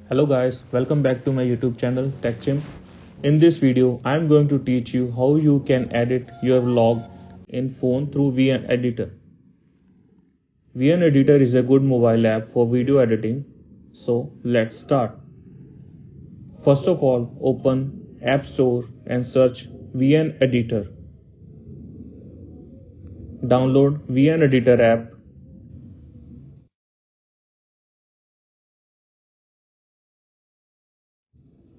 Hello guys, welcome back to my YouTube channel TechChimp. In this video, I am going to teach you how you can edit your vlog in phone through VN Editor. VN Editor is a good mobile app for video editing. So let's start. First of all, open App Store and search VN Editor. Download VN Editor app.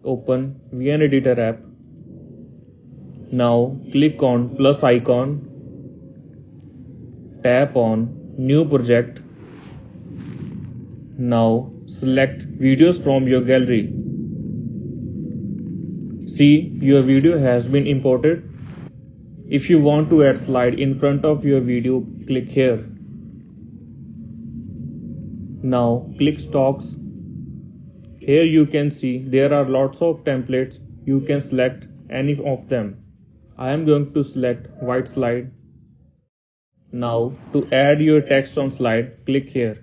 Open VN Editor app. Now click on plus icon, tap on New Project. Now select videos from your gallery. See, your video has been imported. If you want to add slide in front of your video, click here. Now click Stocks. Here you can see there are lots of templates. You can select any of them. I am going to select white slide. Now to add your text on slide, click here.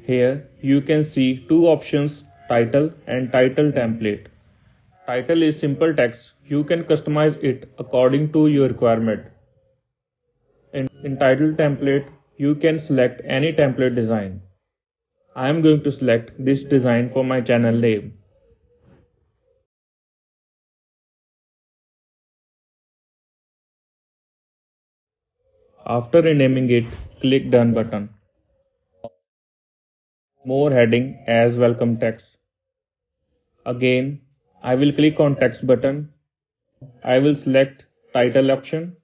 Here you can see two options, title and title template. Title is simple text. You can customize it according to your requirement. In title template, you can select any template design. I am going to select this design for my channel name. After renaming it, click Done button. More heading as welcome text. Again, I will click on text button. I will select title option.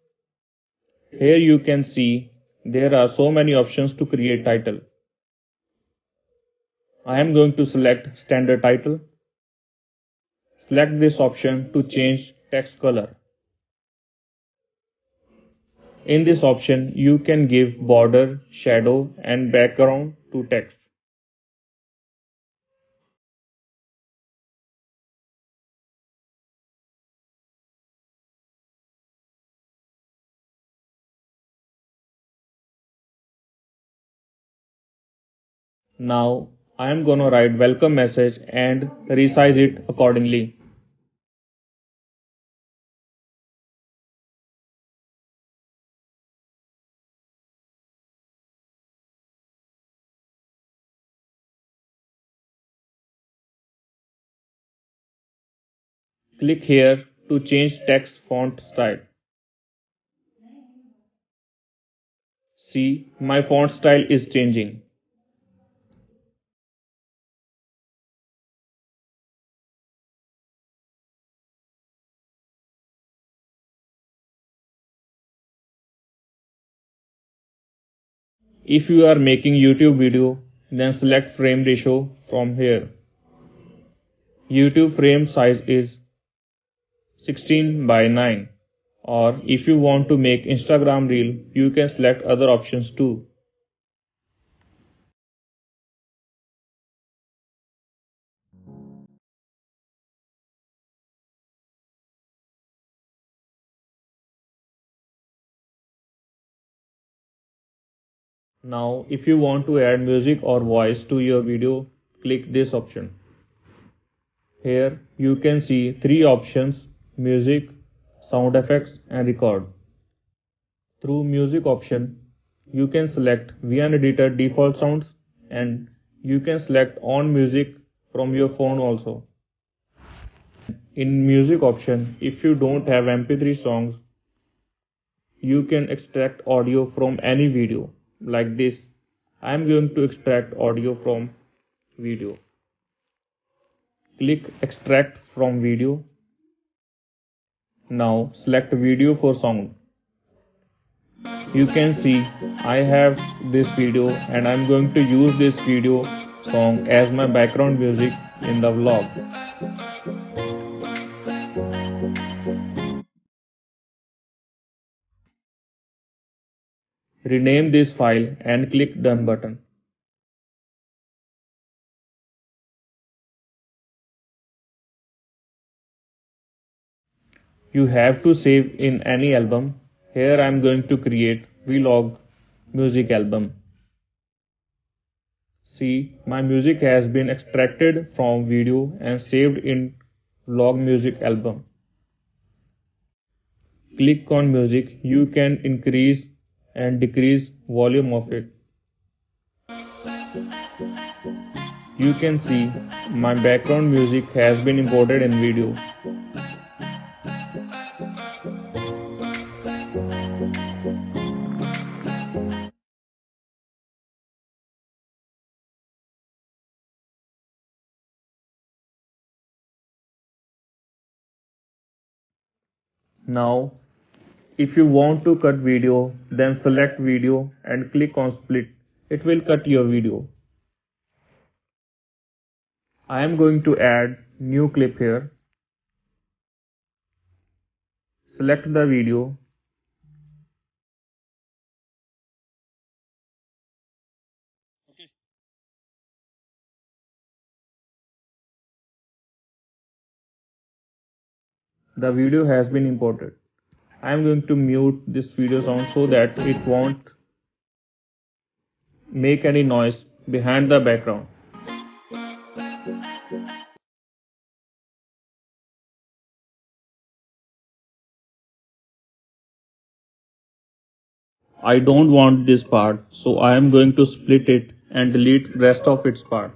Here you can see there are so many options to create title. I am going to select standard title. Select this option to change text color. In this option, you can give border, shadow and background to text. Now I am gonna write welcome message and resize it accordingly. Click here to change text font style. See, my font style is changing. If you are making YouTube video, then select frame ratio from here. YouTube frame size is 16:9. Or if you want to make Instagram reel, you can select other options too. Now if you want to add music or voice to your video, click this option. Here you can see three options: music, sound effects and record. Through music option, you can select VN Editor default sounds and you can select on music from your phone also. In music option, if you don't have MP3 songs, you can extract audio from any video. Like this, I am going to extract audio from video. Click extract from video. Now select video for sound. You can see I have this video and I am going to use this video song as my background music in the vlog. Rename this file and click Done button. You have to save in any album. Here I am going to create vlog music album. See, my music has been extracted from video and saved in Vlog Music album. Click on music. You can increase and decrease volume of it. You can see my background music has been imported in video. Now, if you want to cut video, then select video and click on split. It will cut your video. I am going to add new clip here. Select the video. The video has been imported. I am going to mute this video sound so that it won't make any noise behind the background. I don't want this part, so I am going to split it and delete rest of its part.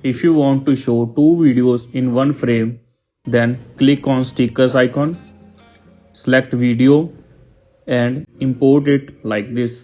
If you want to show two videos in one frame, then click on stickers icon, select video and import it like this.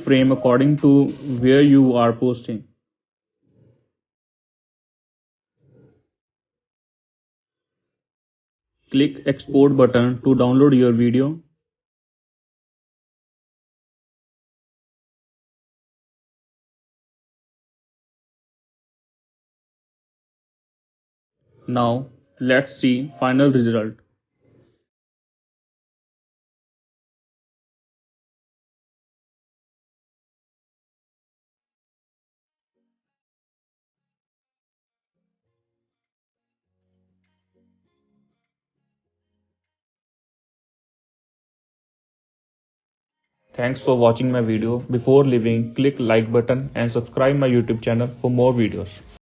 Frame according to where you are posting. Click export button to download your video. Now let's see final result. Thanks for watching my video. Before leaving, click like button and subscribe my YouTube channel for more videos.